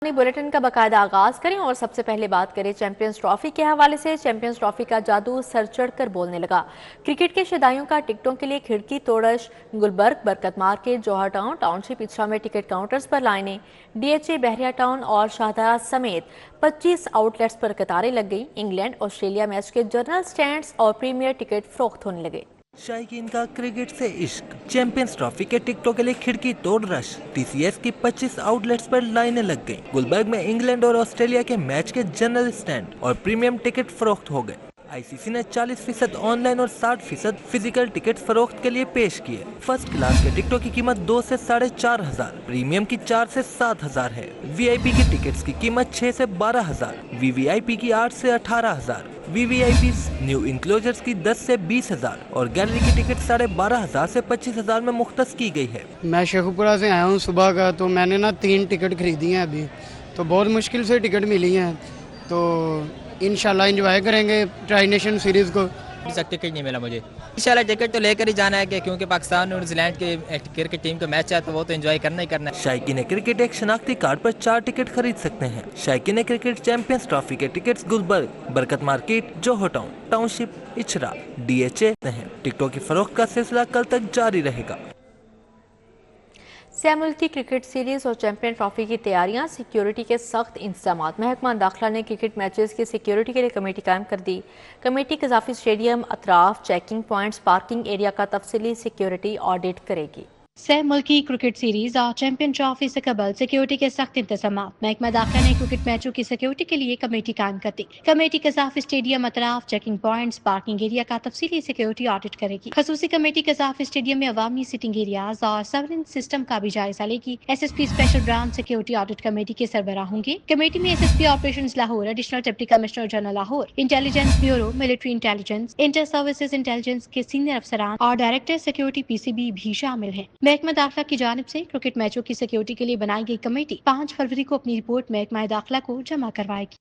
Bulletin का बाकायदा आगाज करें और सबसे पहले बात करें चैंपियंस ट्रॉफी के हवाले से। चैंपियंस ट्रॉफी का जादू सर चढ़कर बोलने लगा। क्रिकेट के शदाइयों का टिकटों के लिए खिड़की तोड़श, गुलबर्ग, बरकत मार्केट, जौहर टाउन, टाउनशिप इच्छा में टिकट काउंटर्स पर लाइनें, डीएचए, बहरिया टाउन और शाहदरा समेत 25 आउटलेट्स पर कतारें लग गई। इंग्लैंड ऑस्ट्रेलिया मैच के जनरल स्टैंड्स और प्रीमियर टिकट फरोख्त होने लगे। शायकीन का क्रिकेट से इश्क, चैंपियंस ट्रॉफी के टिकटों के लिए खिड़की तोड़ रश, टीसीएस की 25 आउटलेट्स पर लाइनें लग गईं। गुलबर्ग में इंग्लैंड और ऑस्ट्रेलिया के मैच के जनरल स्टैंड और प्रीमियम टिकट फरोख्त हो गए। आईसीसी ने 40% ऑनलाइन और 60% फिजिकल टिकट फरोख्त के लिए पेश किए। फर्स्ट क्लास के टिकटों की कीमत 2 से 4,500, प्रीमियम की 4 से 7,000 है। वीआईपी की टिकट्स की कीमत 6 से 12,000, वीवीआईपी की 8 से 18,000, वीवीआईपी न्यू इंक्लोजर्स की 10 से 20,000 और गैलरी की टिकट 12,500 से 25,000 में मुख्तस की गई है। मैं शेखुपुरा से आया हूँ सुबह का, तो मैंने ना 3 टिकट खरीदी हैं अभी, तो बहुत मुश्किल से टिकट मिली हैं, तो इंशाल्लाह एंजॉय करेंगे ट्राई नेशन सीरीज़ को। टिकट नहीं मिला मुझे, इंशाल्लाह टिकट तो लेकर ही जाना है कि क्योंकि पाकिस्तान और न्यूजीलैंड के क्रिकेट टीम का मैच है तो वो तो एंजॉय करना ही करना है। शायकीन क्रिकेट एक शनाख्ती कार्ड पर 4 टिकट खरीद सकते हैं। शायकीन क्रिकेट चैंपियंस ट्रॉफी के टिकट्स गुलबर्ग, बरकत मार्केट, जौहर टाउन, टाउनशिप, इचरा, डीएचए हैं। टिकटों की फरोख्त का सिलसिला कल तक जारी रहेगा। मुल्की क्रिकेट सीरीज और चैंपियन ट्रॉफी की तैयारियां, सिक्योरिटी के सख्त इंतजाम। महकमा दाखिला ने क्रिकेट मैचेस की सिक्योरिटी के लिए कमेटी कायम कर दी। कमेटी कजाफी स्टेडियम, अतराफ, चेकिंग पॉइंट्स, पार्किंग एरिया का तफसीली सिक्योरिटी ऑडिट करेगी। सह मुल्की क्रिकेट सीरीज और चैंपियन ट्रॉफी से कबल सिक्योरिटी के सख्त इंतजाम। महकमा दाखिला ने क्रिकेट मैचों की सिक्योरिटी के लिए कमेटी कायम कर दी। कमेटी कजाफी स्टेडियम, अतराफ, चेकिंग पॉइंट्स, पार्किंग एरिया का तफसीली सिक्योरिटी ऑडिट करेगी। खसूसी कमेटी कजाफी स्टेडियम में अवामी सिटिंग एरियाज और सर्विलेंस सिस्टम का भी जायजा लेगी। SSP special branch security audit committee के सरबराह होंगे। कमेटी में SSP operations Lahore, additional deputy commissioner general Lahore, intelligence bureau, military intelligence, inter services intelligence के सीनियर अफसरान और डायरेक्टर सिक्योरिटी PCB भी शामिल हैं। महकमा दाखिला की जानिब से क्रिकेट मैचों की सिक्योरिटी के लिए बनाई गई कमेटी 5 फरवरी को अपनी रिपोर्ट महकमा दाखिला को जमा करवाएगी।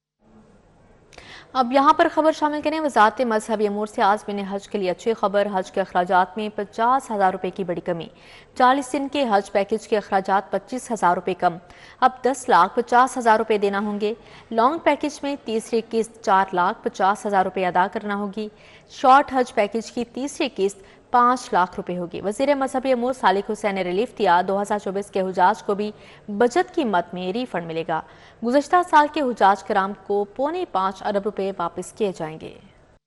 अब यहाँ पर खबर शामिल करें। वजारत मजहबी अमूर से आज़मीन हज के लिए अच्छी खबर। हज के अखराजात में 50,000 रुपये की बड़ी कमी। 40 दिन के हज पैकेज के अखराजात 25,000 रुपये कम। अब 10,50,000 रुपये देना होंगे। लॉन्ग पैकेज में तीसरी किस्त 4,50,000 रुपये अदा करना होगी। शॉर्ट हज पैकेज की तीसरी किस्त 5 लाख रुपए होगी। वजीर मजहबी अमूर सालिक हुसैन ने रिलीफ दिया। 2024 के हुजाज को भी बचत की मद में रिफंड मिलेगा। गुज़श्ता साल के हुजाज कराम को 5.25 अरब रुपए वापस किए जाएंगे।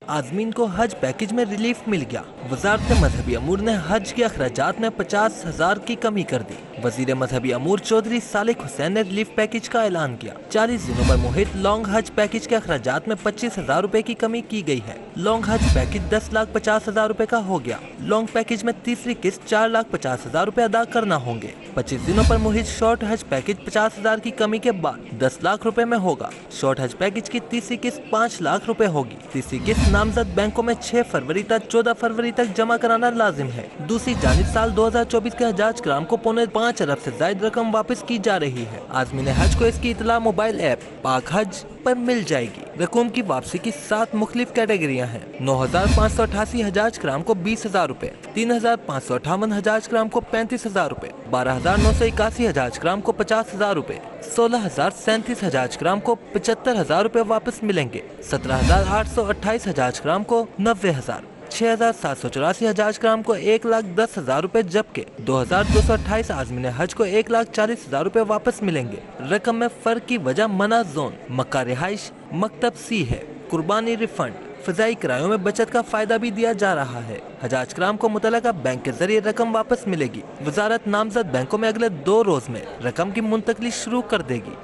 आज़मीन को हज पैकेज में रिलीफ मिल गया। वजारत मजहबी अमूर ने हज के अखराजात में 50,000 की कमी कर दी। वजीर मजहबी अमूर चौधरी सालिक हुसैन ने रिलीफ पैकेज का ऐलान किया। 40 दिनों पर मुहित लॉन्ग हज पैकेज के अखराजात में 25,000 रुपए की कमी की गई है। लॉन्ग हज पैकेज 10,50,000 रुपए का हो गया। लॉन्ग पैकेज में तीसरी किस्त 4,50,000 रुपए अदा करना होंगे। 25 दिनों पर मुहित शॉर्ट हज पैकेज 50,000 की कमी के बाद 10 लाख रुपए में होगा। शॉर्ट हज पैकेज की तीसरी किस्त 5 लाख रुपए होगी। तीसरी किस्त नामजद बैंकों में 6 फरवरी तक 14 फरवरी तक जमा कराना लाजिम है। दूसरी जानिब साल 2024 के हजाज कराम को 5.25 अरब से ज्यादा रकम वापस की जा रही है। आज़मीन हज को इसकी इतला मोबाइल ऐप पाक हज पर मिल जाएगी। रकूम की वापसी की 7 मुख्तलिफ कैटेगरियाँ हैं। 9,588 हजाज कराम को 20,000 रुपए, 3,558 हजाज कराम को 35,000 रुपए, 12,981 हजाज कराम को 50,000 रुपए, 16,037 हजाज कराम को 75,000 रुपए वापस मिलेंगे। 17,828 हजाज कराम को 90,000, 6,784 हजाज कराम को 1,10,000 रुपए, जबकि 2,228 आज़मीन हज को 1,40,000 रुपए वापस मिलेंगे। रकम में फर्क की वजह मना जोन, मक्का रिहाइश, मकतब सी है। कुर्बानी रिफंड, फजाई किरायों में बचत का फायदा भी दिया जा रहा है। हजाज कराम को मुतलका बैंक के जरिए रकम वापस मिलेगी। वजारत नामजद बैंकों में अगले 2 रोज में रकम की मुंतकली शुरू कर देगी।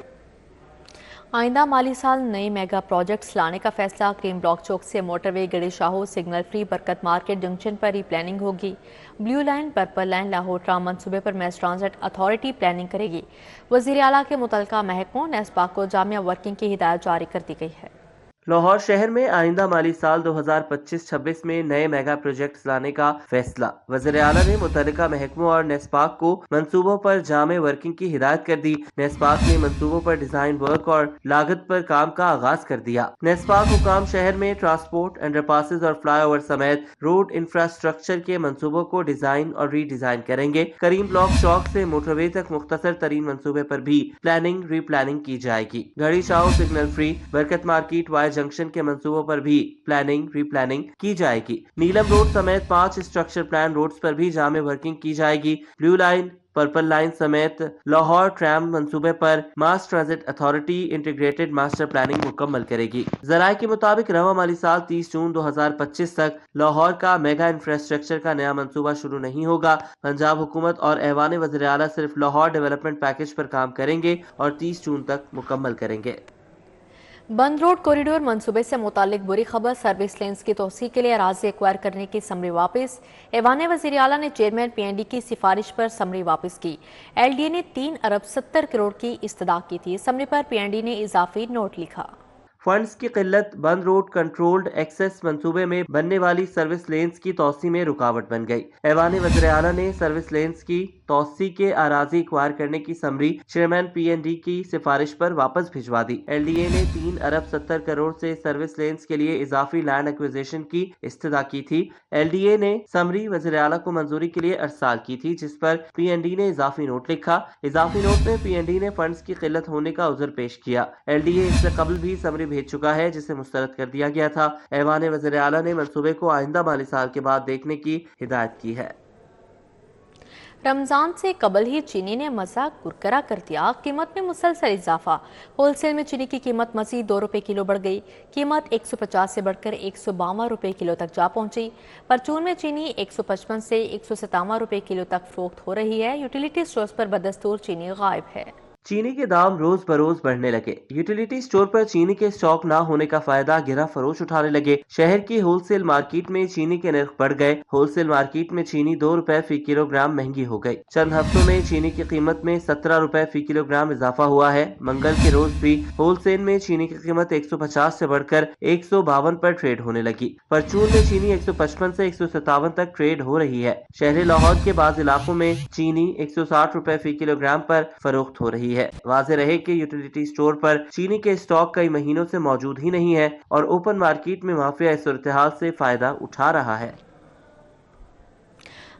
आइंदा माली साल नए मेगा प्रोजेक्ट्स लाने का फैसला। क्रीम ब्लॉक चौक से मोटरवे गड़ी शाहो सिग्नल फ्री बरकत मार्केट जंक्शन पर ही प्लानिंग होगी। Blue line, purple line, Lahore tram मनसूबे पर मैस ट्रांजिट अथॉरिटी प्लानिंग करेगी। वजीर आला के मुतलका महकमों नेस्पा को जामिया वर्किंग की हिदायत जारी कर दी गई है। لاہور شہر میں آئندہ مالی سال 2025-26 میں نئے میگا پروجیکٹس لانے کا فیصلہ۔ وزیر اعلیٰ نے متعلقہ محکموں اور نیسپاک کو منصوبوں پر جامع ورکنگ کی ہدایت کر دی۔ نیسپاک نے منصوبوں پر ڈیزائن ورک اور لاگت پر کام کا آغاز کر دیا۔ نیسپاک حکام شہر میں ٹرانسپورٹ، انڈر پاسز اور فلائی اوور سمیت روڈ انفراسٹرکچر کے منصوبوں کو ڈیزائن اور ری ڈیزائن کریں گے۔ کریم بلاک چوک سے موٹر وے تک مختصر ترین منصوبے پر بھی پلاننگ ری پلاننگ کی جائے گی۔ گھڑی چاؤ سگنل فری، برکت مارکیٹ وائی جنکشن کے منصوبوں پر بھی پلاننگ ری پلاننگ کی جائے گی۔ نیلم روڈ سمیت 5 اسٹرکچر پلان روڈز پر بھی جامع ورکنگ کی جائے گی۔ بلیو لائن، پرپل لائن سمیت لاہور ٹرام منصوبے پر mass transit authority integrated master planning مکمل کرے گی۔ ذرائع کے مطابق رواں مالی سال 30 جون 2025 تک لاہور کا میگا انفراسٹرکچر کا نیا منصوبہ شروع نہیں ہوگا۔ پنجاب حکومت اور ایوان وزیر اعلیٰ صرف لاہور ڈیولپمنٹ پیکج پر کام کریں گے اور 30 جون تک مکمل کریں گے۔ بند روڈ کوریڈور منصوبے سے متعلق بری خبر، سروس لینز کی توسیع کے لیے اراضی ایکوائر کرنے کی سمری واپس۔ ایوان وزیر اعلیٰ نے چیئرمین پی این ڈی کی سفارش پر سمری واپس کی۔ ایل ڈی اے نے 3 ارب 70 کروڑ کی استدعا کی تھی۔ سمری پر پی این ڈی نے اضافی نوٹ لکھا۔ فنڈز کی قلت بند روڈ کنٹرولڈ ایکسس منصوبے میں بننے والی سروس لینز کی توسیع میں رکاوٹ بن گئی۔ ایوان وزیر اعلیٰ نے سروس لینز کی توسیع کے اراضی ایکوائر کرنے کی summary chairman P N D کی سفارش پر واپس بھجوا دی۔ ایل ڈی اے نے 3 ارب 70 کروڑ سے سروس لینز کے لیے اضافی لینڈ ایکویزیشن کی استدعا کی تھی۔ ایل ڈی اے نے سمری وزیر اعلیٰ کو منظوری کے لیے ارسال کی تھی، جس پر پی این ڈی نے اضافی نوٹ لکھا۔ اضافی نوٹ میں پی این ڈی نے فنڈز کی قلت ہونے کا عذر پیش کیا۔ ایل ڈی اے اس سے قبل بھی سمری بھیج چکا ہے، جسے مسترد کر دیا گیا تھا۔ ایوان وزیر اعلیٰ نے منصوبے کو آئندہ مالی سال کے بعد دیکھنے کی ہدایت کی ہے۔ رمضان سے قبل ہی چینی نے مذاق کرکرا کر دیا، قیمت میں مسلسل اضافہ۔ ہول سیل میں چینی کی قیمت مزید 2 روپے کلو بڑھ گئی، قیمت 150 سے بڑھ کر 152 روپے کلو تک جا پہنچی۔ پرچون میں چینی 155 سے 157 روپے کلو تک فروخت ہو رہی ہے۔ یوٹیلیٹی اسٹورز پر بدستور چینی غائب ہے۔ چینی کے دام روز بروز بڑھنے لگے۔ یوٹیلیٹی سٹور پر چینی کے اسٹاک نہ ہونے کا فائدہ گرہ فروش اٹھانے لگے۔ شہر کی ہول سیل مارکیٹ میں چینی کے نرخ بڑھ گئے۔ ہول سیل مارکیٹ میں چینی 2 روپے فی کلو گرام مہنگی ہو گئی۔ چند ہفتوں میں چینی کی قیمت میں 17 روپے فی کلو گرام اضافہ ہوا ہے۔ منگل کے روز بھی ہول سیل میں چینی کی قیمت 150 سے بڑھ کر 152 پر ٹریڈ ہونے لگی۔ پرچون میں چینی 155 سے 157 تک ٹریڈ ہو رہی ہے۔ شہر لاہور کے بعض علاقوں میں چینی 160 روپے فی کلو گرام پر فروخت ہو رہی ہے۔ واضح رہے کہ یوٹیلیٹی سٹور پر چینی کے اسٹاک کئی مہینوں سے موجود ہی نہیں ہے اور اوپن مارکیٹ میں مافیا اس صورتحال سے فائدہ اٹھا رہا ہے۔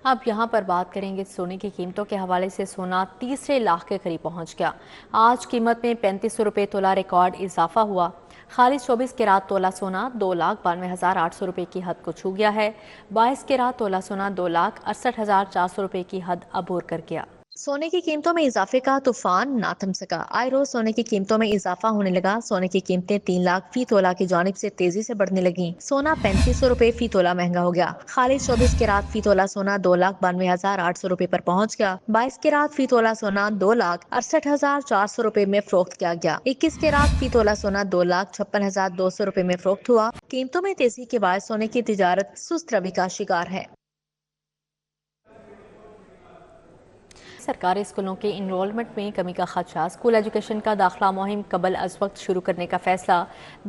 اب یہاں پر بات کریں گے سونے کی قیمتوں کے حوالے سے۔ سونا 30 لاکھ کے قریب پہنچ گیا۔ آج قیمت میں 3500 روپے تولہ ریکارڈ اضافہ ہوا۔ خالص 24 کیرات تولہ سونا 2,92,800 روپے کی حد کو چھو گیا ہے۔ 22 کیرات تولہ سونا 2,68,400 روپے کی حد عبور کر گیا۔ سونے کی قیمتوں میں اضافے کا طوفان نہ تھم سکا۔ آئے روز سونے کی قیمتوں میں اضافہ ہونے لگا۔ سونے کی قیمتیں 3 لاکھ فی تولہ کی جانب سے تیزی سے بڑھنے لگیں۔ سونا 3500 روپے فی تولہ مہنگا ہو گیا۔ خالص 24 کیرات فی تولہ سونا 2,92,800 روپے پر پہنچ گیا۔ 22 کیرات فی تولہ سونا 2,68,400 روپے میں فروخت کیا گیا۔ 21 کیرات فی تولہ سونا 2,56,200 روپے میں فروخت ہوا۔ قیمتوں میں تیزی کے باعث سونے کی تجارت سست روی کا شکار ہے۔ سرکاری اسکولوں کے انرولمنٹ میں کمی کا خدشہ، اسکول ایجوکیشن کا داخلہ مہم قبل از وقت شروع کرنے کا فیصلہ۔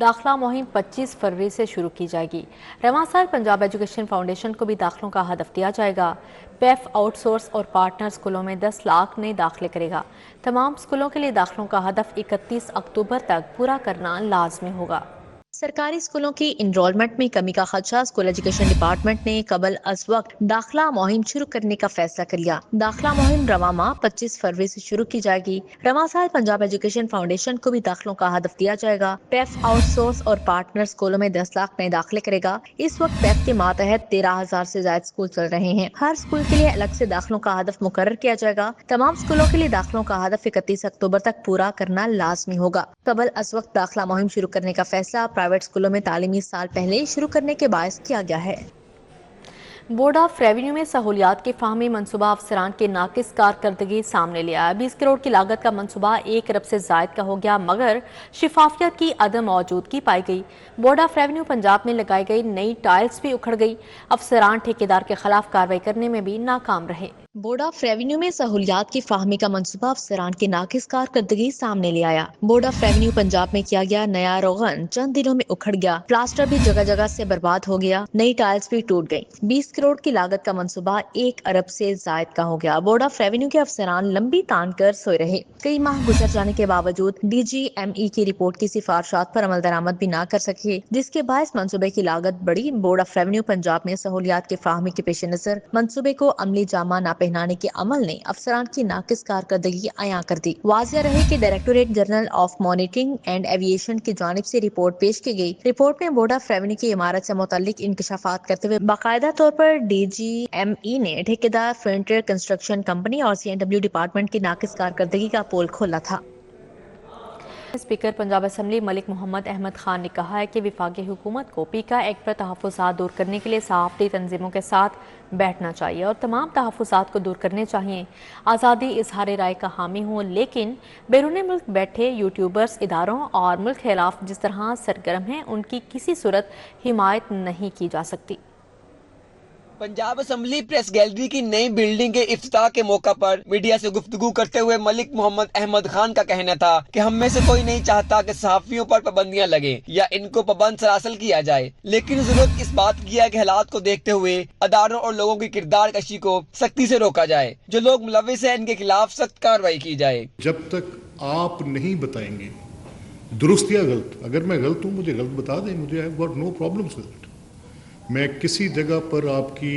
داخلہ مہم 25 فروری سے شروع کی جائے گی۔ رواں سال پنجاب ایجوکیشن فاؤنڈیشن کو بھی داخلوں کا ہدف دیا جائے گا۔ پیف آؤٹ سورس اور پارٹنر اسکولوں میں 10 لاکھ نئے داخلے کرے گا۔ تمام اسکولوں کے لیے داخلوں کا ہدف 31 اکتوبر تک پورا کرنا لازمی ہوگا۔ سرکاری اسکولوں کی انرولمنٹ میں کمی کا خدشہ، اسکول ایجوکیشن ڈپارٹمنٹ نے قبل از وقت داخلہ مہم شروع کرنے کا فیصلہ کر لیا۔ داخلہ مہم رواں ماہ 25 فروری سے شروع کی جائے گی۔ رواں سال پنجاب ایجوکیشن فاؤنڈیشن کو بھی داخلوں کا ہدف دیا جائے گا۔ پیف آؤٹ سورس اور پارٹنر اسکولوں میں 10 لاکھ نئے داخلے کرے گا۔ اس وقت پیف کے ماتحت 13,000 سے زائد اسکول چل رہے ہیں۔ ہر اسکول کے لیے الگ سے داخلوں کا ہدف مقرر کیا جائے گا۔ تمام اسکولوں کے لیے داخلوں کا ہدف 31 اکتوبر تک پورا کرنا لازمی ہوگا۔ قبل از وقت داخلہ مہم شروع کرنے کا فیصلہ پرائیویٹ اسکولوں میں تعلیمی سال پہلے شروع کرنے کے باعث کیا گیا ہے۔ بورڈ آف ریونیو میں سہولیات کے فراہمی منصوبہ افسران کے ناقص کارکردگی سامنے لیا ہے۔ 20 کروڑ کی لاگت کا منصوبہ 1 ارب سے زائد کا ہو گیا، مگر شفافیت کی عدم موجودگی پائی گئی۔ بورڈ آف ریونیو پنجاب میں لگائی گئی نئی ٹائلز بھی اکھڑ گئی۔ افسران ٹھیکیدار کے خلاف کارروائی کرنے میں بھی ناکام رہے۔ بورڈ آف ریونیو میں سہولیات کی فراہمی کا منصوبہ افسران کی ناقص کارکردگی سامنے لے آیا۔ بورڈ آف ریونیو پنجاب میں کیا گیا نیا روغن چند دنوں میں اکھڑ گیا، پلاسٹر بھی جگہ جگہ سے برباد ہو گیا، نئی ٹائلز بھی ٹوٹ گئی۔ 20 کروڑ کی لاگت کا منصوبہ 1 ارب سے زائد کا ہو گیا۔ بورڈ آف ریونیو کے افسران لمبی تان کر سوئے رہے، کئی ماہ گزر جانے کے باوجود ڈی جی ایم ای کی رپورٹ کی سفارشات پر عمل درآمد بھی نہ کر سکے، جس کے باعث منصوبے کی لاگت بڑھی۔ بورڈ آف ریونیو پنجاب میں سہولیات کی فراہمی کے پیش نظر منصوبے کو عملی جامہ نہ پہنانے کے عمل نے افسران کی ناقص کارکردگی عیاں کر دی۔ واضح رہے کہ directorate general of monitoring and aviation کی جانب سے رپورٹ پیش کی گئی۔ رپورٹ میں بورڈ آف ریونیو کی عمارت سے متعلق انکشافات کرتے ہوئے باقاعدہ طور پر ڈی جی ایم ای نے ٹھیکیدار فرنٹیئر کنسٹرکشن کمپنی اور CNW ڈپارٹمنٹ کی ناقص کارکردگی کا پول کھولا تھا۔ اسپیکر پنجاب اسمبلی ملک محمد احمد خان نے کہا ہے کہ وفاقی حکومت کو پیکا ایکٹ پر تحفظات دور کرنے کے لیے صحافتی تنظیموں کے ساتھ بیٹھنا چاہیے اور تمام تحفظات کو دور کرنے چاہیے۔ آزادی اظہار رائے کا حامی ہوں، لیکن بیرون ملک بیٹھے یوٹیوبرز اداروں اور ملک خلاف جس طرح سرگرم ہیں ان کی کسی صورت حمایت نہیں کی جا سکتی۔ پنجاب اسمبلی پریس گیلری کی نئی بلڈنگ کے افتتاح کے موقع پر میڈیا سے گفتگو کرتے ہوئے ملک محمد احمد خان کا کہنا تھا کہ ہم میں سے کوئی نہیں چاہتا کہ صحافیوں پر پابندیاں لگیں یا ان کو پابند سراسل کیا جائے، لیکن ضرورت اس بات کی ہے کہ حالات کو دیکھتے ہوئے اداروں اور لوگوں کی کردار کشی کو سختی سے روکا جائے، جو لوگ ملوث ہیں ان کے خلاف سخت کارروائی کی جائے۔ جب تک آپ نہیں بتائیں گے درست یا غلط، اگر میں غلط ہوں مجھے غلط بتا دیں، مجھے I've got no problems with it۔ میں کسی جگہ پر آپ کی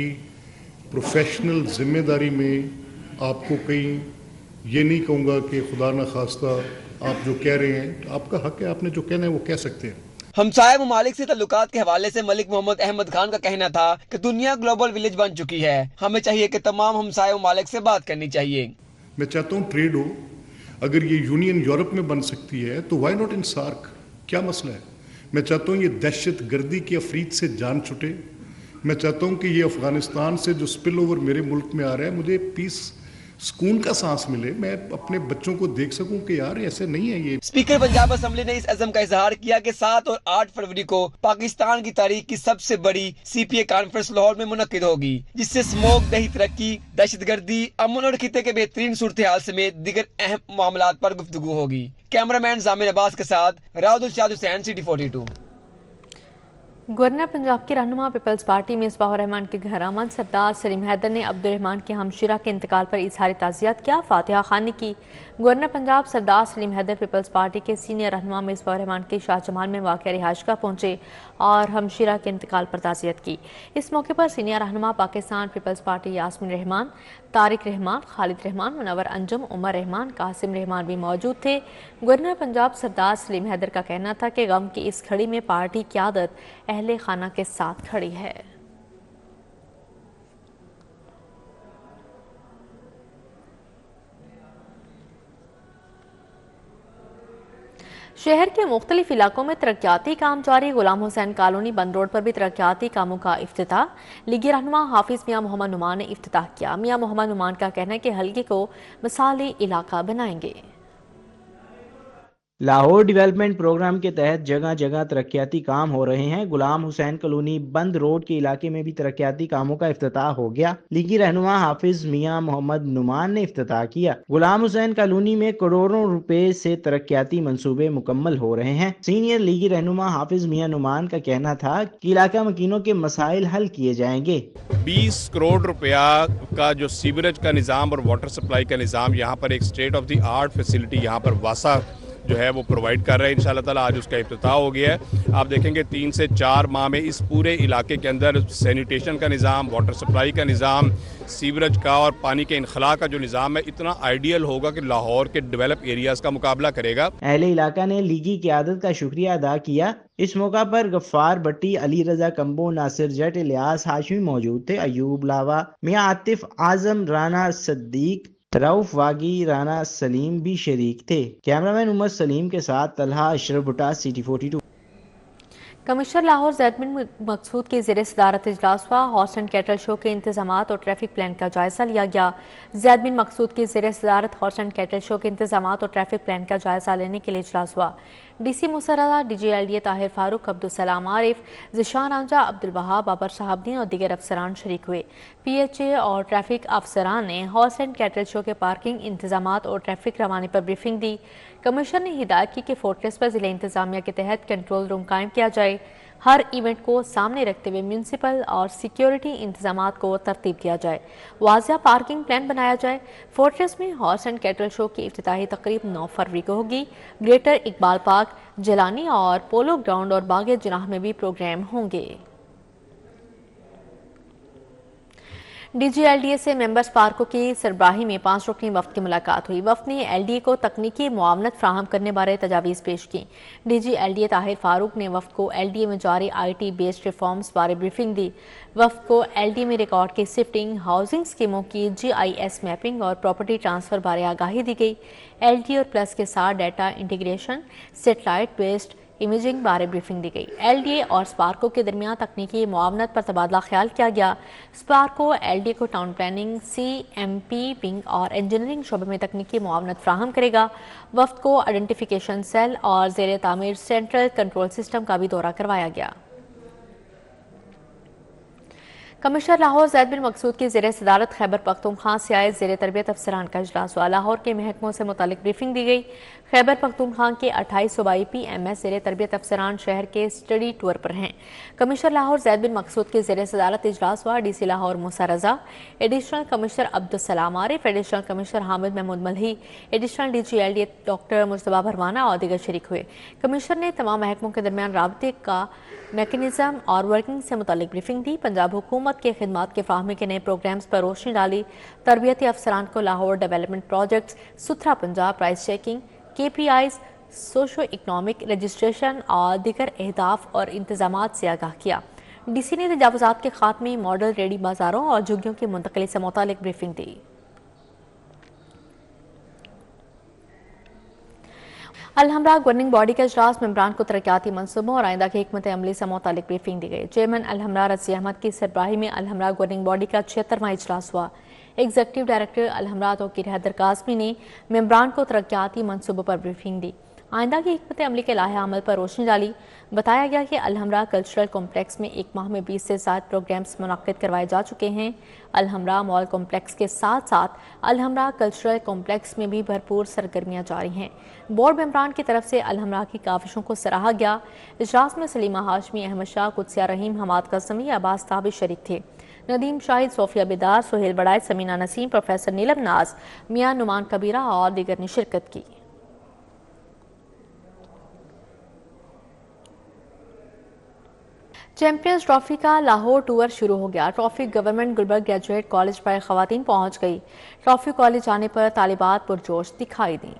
پروفیشنل ذمہ داری میں آپ کو کہیں یہ نہیں کہوں گا کہ خدا نخواستہ آپ جو کہہ رہے ہیں آپ کا حق ہے، آپ نے جو کہنا ہے وہ کہہ سکتے ہیں۔ ہمسایہ ممالک سے تعلقات کے حوالے سے ملک محمد احمد خان کا کہنا تھا کہ دنیا گلوبل ولیج بن چکی ہے، ہمیں چاہیے کہ تمام ہمسایہ ممالک سے بات کرنی چاہیے۔ میں چاہتا ہوں ٹریڈ ہو، اگر یہ یونین یورپ میں بن سکتی ہے تو وائی ناٹ ان سارک، کیا مسئلہ ہے؟ میں چاہتا ہوں یہ دہشت گردی کی افریط سے جان چھٹے، میں چاہتا ہوں کہ یہ افغانستان سے جو سپل اوور میرے ملک میں آ رہا ہے مجھے پیس سکون کا سانس ملے، میں اپنے بچوں کو دیکھ سکوں کہ یار ایسے نہیں ہے یہ۔ اسپیکر پنجاب اسمبلی نے اس عزم کا اظہار کیا کہ 7 اور 8 فروری کو پاکستان کی تاریخ کی سب سے بڑی CPA کانفرنس لاہور میں منعقد ہوگی، جس سے اسموک، دیہی ترقی، دہشت گردی، امن اور خطے کے بہترین صورتحال سمیت دیگر اہم معاملات پر گفتگو ہوگی۔ کیمرہ مین زامن عباس کے ساتھ راود الشاد حسین، City 42۔ گورنر پنجاب کی رہنما پیپلز پارٹی میں مصباح الرحمان کے گھر آمد سردار سلیم حیدر نے عبدالرحمان کے ہمشیرہ کے انتقال پر اظہار تعزیت کیا، فاتحہ خوانی کی۔ گورنر پنجاب سردار سلیم حیدر پیپلز پارٹی کے سینئر رہنما مصباح الرحمان کے شاہ جمال میں واقع رہائش گاہ پہنچے اور ہمشیرہ کے انتقال پر تعزیت کی۔ اس موقع پر سینئر رہنما پاکستان پیپلز پارٹی یاسمین رحمان، طارق رحمان، خالد رحمان، منور انجم، عمر رحمان، قاسم رحمان بھی موجود تھے۔ گورنر پنجاب سردار سلیم حیدر کا کہنا تھا کہ غم کی اس گھڑی میں پارٹی قیادت اہل خانہ کے ساتھ کھڑی ہے۔ شہر کے مختلف علاقوں میں ترقیاتی کام جاری، غلام حسین کالونی بند روڈ پر بھی ترقیاتی کاموں کا افتتاح۔ لیگی رہنما حافظ میاں محمد نعمان نے افتتاح کیا۔ میاں محمد نعمان کا کہنا ہے کہ حلقے کو مثالی علاقہ بنائیں گے۔ لاہور ڈیولپمنٹ پروگرام کے تحت جگہ جگہ ترقیاتی کام ہو رہے ہیں۔ غلام حسین کالونی بند روڈ کے علاقے میں بھی ترقیاتی کاموں کا افتتاح ہو گیا۔ لیگی رہنما حافظ میاں محمد نعمان نے افتتاح کیا۔ غلام حسین کالونی میں کروڑوں روپے سے ترقیاتی منصوبے مکمل ہو رہے ہیں۔ سینئر لیگی رہنما حافظ میاں نعمان کا کہنا تھا کہ علاقہ مکینوں کے مسائل حل کیے جائیں گے۔ 20 کروڑ روپیہ کا جو سیوریج کا نظام اور واٹر سپلائی کا نظام، یہاں پر ایک state of the art facility یہاں پر واسا جو ہے وہ پرووائڈ کر رہے ہیں۔ انشاءاللہ تعالیٰ آج اس کا افتتاح ہو گیا ہے۔ آپ دیکھیں گے 3 سے 4 ماہ میں اس پورے علاقے کے اندر سینیٹیشن کا نظام، واٹر سپلائی کا نظام، سیوریج کا اور پانی کے انخلاء کا جو نظام ہے اتنا آئیڈیل ہوگا کہ لاہور کے ڈیولپ ایریاز کا مقابلہ کرے گا۔ اہل علاقہ نے لیگی قیادت کا شکریہ ادا کیا۔ اس موقع پر غفار بٹی، علی رضا کمبو، ناصر جٹ، الیاس ہاشمی موجود تھے۔ ایوب لاوا، میاں عاطف اعظم، رانا صدیق، رؤف واگی، رانا سلیم بھی شریک تھے۔ کیمرامین عمر سلیم کے ساتھ طلحہ اشرف بٹا، City 42۔ کمشنر لاہور زید بن مقصود کے زیر صدارت اجلاس ہوا۔ ہارس اینڈ کیٹل شو کے انتظامات اور ٹریفک پلان کا جائزہ لیا گیا۔ زید بن مقصود کے زیر صدارت ہارس اینڈ کیٹل شو کے انتظامات اور ٹریفک پلان کا جائزہ لینے کے لیے اجلاس ہوا۔ DC मुसर्रदा DGLDA ताहिर फारूक, अब्दुलसलाम आरिफ, ज़िशान आंजा, अब्दुल वहाब, बाबर साहबदीन और दीगर अफसरान शरीक हुए। PHA और ट्रैफिक अफसरान ने हॉर्स एंड कैटल शो के पार्किंग इंतजामात और ट्रैफिक रवानी पर ब्रीफिंग दी। कमिश्नर ने हिदायत की कि फोर्ट्रेस पर ज़िला इंतजामिया के तहत कंट्रोल रूम कायम किया जाए। हर इवेंट को सामने रखते हुए म्यूनसिपल और सिक्योरिटी इंतजामात को तरतीब दिया जाए, वाज़िया पार्किंग प्लान बनाया जाए। फोर्ट्रेस में हॉर्स एंड कैटल शो की इफ्तिताही तकरीब 9 फरवरी को होगी। ग्रेटर इकबाल पार्क, जलानी और पोलो ग्राउंड और बागे जनाह में भी प्रोग्राम होंगे। DGLDA से मेंबर्स पार्कों की सरबराही में 5 रुकनी वफ्द की मुलाकात हुई। वफ्द ने LDA को तकनीकी मुआवनत फ्राहम करने बारे तजावीज़ पेश की। DGLDA ताहिर फारूक ने वफ्द को LDA में जारी IT बेस्ड रिफॉर्म्स बारे ब्रीफिंग दी। वफ्द को LDA में रिकॉर्ड की शिफ्टिंग, हाउसिंग स्कीमों की GIS मैपिंग और प्रॉपर्टी ट्रांसफ़र बारे आगाही दी गई। LDA और प्लस के साथ data integration, satellite based imaging बारे ब्रीफिंग दी गई। LDA और स्पार्को के दरमियान तकनीकी मुआवनत पर तबादला ख्याल किया गया। स्पार्को LDA को टाउन प्लानिंग, CMP विंग और इंजीनियरिंग शोबे में तकनीकी मुआवनत फ्राहम करेगा। वफ्द को आइडेंटिफिकेशन सेल और ज़ेर तामीर सेंट्रल कंट्रोल सिस्टम का भी दौरा करवाया गया। कमिश्नर लाहौर ज़ैद बिन मकसूद की ज़ेर सदारत खैबर पख्तूनख्वा से आए ज़ेर तरबियत अफसरान का इजलास हुआ। लाहौर के महकमों से मुतालिक ब्रीफिंग दी गई। खैबर पख्तूनख्वा के 28 सूबाई PMS ज़ेर तरबियत अफसरान शहर के स्टडी टूर पर हैं। कमिश्नर लाहौर ज़ैद बिन मकसूद की ज़ेर सदारत इजलास हुआ। DC Lahore Musa Raza, additional commissioner Abdulsalam Arif, additional commissioner Hamid Mahmood Malhi, additional DGLDA doctor Mustafa Bharwana और दीगर शरीक हुए। कमिश्नर ने तमाम महकमों के दरमियान राबते का मैकेनिज़्म और वर्किंग से मुतालिक ब्रीफिंग दी। पंजाब हुकूमत के खिदमात के फाहमी के नए प्रोग्राम्स पर रोशनी डाली। तरबियती अफसरान को लाहौर डेवलपमेंट प्रोजेक्ट्स, सुथरा Punjab, price checking, KPIs, socio economic registration और दीगर अहदाफ और इंतजामात से आगाह किया। DC ने तजावुज़ात के खात्मे, मॉडल रेडी बाजारों और झुग्गियों की मुंतकली से मुतालिक ब्रीफिंग दी। अलहमरा गवर्निंग बॉडी के इजलास मेंबरान को तरक्याती मंसूबों और आइंदा की हिकमत अमली से मुतालिक ब्रीफिंग दी गई। चेयरमैन अलहमरा रज़ी अहमद की सरबराही में अलहमरा गवर्निंग बॉडी का 76वां इजलास हुआ। एग्जीक्यूटिव डायरेक्टर अलहमरा तौकीर हैदर काज़मी ने मेंबरान को तरक्याती मंसूबों पर ब्रीफिंग दी, आइंदा की हिकमत अमली के लाहे अमल पर रोशनी डाली। बताया गया कि अलहमरा कल्चरल कॉम्प्लेक्स में एक माह में 20 से ज़्यादा प्रोग्राम्स मुनक्किद करवाए जा चुके हैं। अलहमरा मॉल कॉम्प्लेक्स के साथ साथ अलहमरा कल्चरल कॉम्प्लेक्स में भी भरपूर सरगर्मियाँ जारी हैं। बोर्ड मेंबरान की तरफ से अलहमरा की काविशों को सराहा गया। इजलास में सलीमा हाशमी, अहमद शाह, कुदसिया रहीम, हमाद कसमी, अब्बास ताबिश शरीक थे। नदीम शाहिद, सोफिया बिदार, सुहेल बड़ाई, समीना नसीम, प्रोफेसर नीलम नाज, मियां नुमान कबीरा और दीगर ने शिरकत की। चैंपियंस ट्रॉफी का लाहौर टूर शुरू हो गया। Trophy government Gulberg graduate college पर खवातीन पहुंच गई। ट्रॉफी कॉलेज आने पर तालिबात पुरजोश दिखाई दी।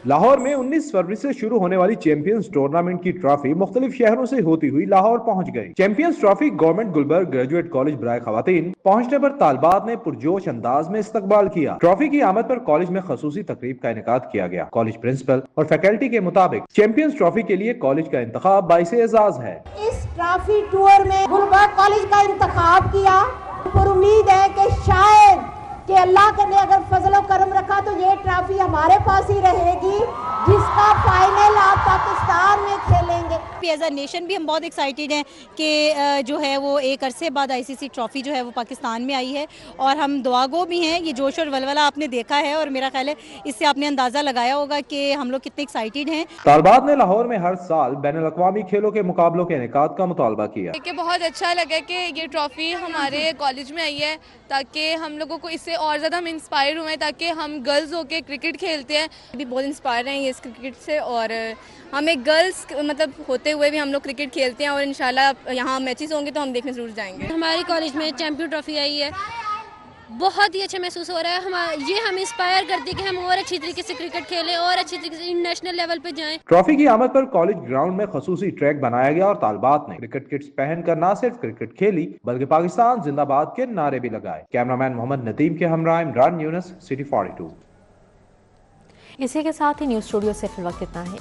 लाहौर में 19 फरवरी से शुरू होने वाली चैंपियंस टूर्नामेंट की ट्रॉफी मुख्तलिफ शहरों से होती हुई लाहौर पहुंच गई। Champions trophy government Gulberg graduate college बराए खवातीन पहुंचने पर तालिबात ने पुरजोश अंदाज में इस्तकबाल किया। ट्रॉफी की आमद पर कॉलेज में खसूसी तकरीब का इनेकाद किया गया। कॉलेज प्रिंसिपल और फैकल्टी के मुताबिक चैंपियंस ट्रॉफी के लिए कॉलेज का इंतखाब बाइस एजाज है। इस ट्रॉफी टूर में गुलबर्ग कॉलेज का इंतखाब किया। पर उम्मीद है कि शायद कि अल्लाह ने अगर फजलो करम रखा तो ये ट्रॉफी हमारे पास ही रहेगी, जिसका फाइनल आप पाकिस्तान में खेलेंगे। एज अ नेशन भी हम बहुत एक्साइटेड हैं कि जो है वो एक अरसे बाद ICC ट्रॉफी जो है वो पाकिस्तान में आई है और हम दुआगो भी हैं। ये जोश और वलवला आपने देखा है और मेरा ख्याल है इससे आपने अंदाज़ा लगाया होगा कि हम लोग कितने एक्साइटेड हैं। तालिबात ने लाहौर में हर साल बैनुल-अक़वामी खेलों के मुकाबलों के इनेकाद का मुतालबा किया। बहुत अच्छा लगा कि ये ट्रॉफी हमारे कॉलेज में आई है ताकि हम लोगों को इससे और ज़्यादा हम इंस्पायर हुए ताकि हम गर्ल्स होके क्रिकेट खेलते हैं। भी बहुत इंस्पायर हैं इस क्रिकेट से और हमें गर्ल्स मतलब होते हुए भी हम लोग क्रिकेट खेलते हैं और इंशाल्लाह यहाँ मैचेस होंगे तो हम देखने ज़रूर जाएंगे। हमारी कॉलेज में चैंपियन ट्रॉफी आई है, बहुत ही अच्छा महसूस हो रहा है। ये हमें इंस्पायर करती है कि हम और अच्छी तरीके से क्रिकेट खेलें और अच्छी तरीके से इंटरनेशनल लेवल पे जाएं। ट्रॉफी की आमद पर कॉलेज ग्राउंड में खसूसी ट्रैक बनाया गया और तालिबात ने क्रिकेट किट्स पहनकर न सिर्फ क्रिकेट खेली बल्कि पाकिस्तान जिंदाबाद के नारे भी लगाए। कैमरामैन मोहम्मद नदीम के हमरा इमरान यूनुस, सिटी 42। इसी के साथ ही न्यूज़ स्टूडियो से फिल वक्त इतना है।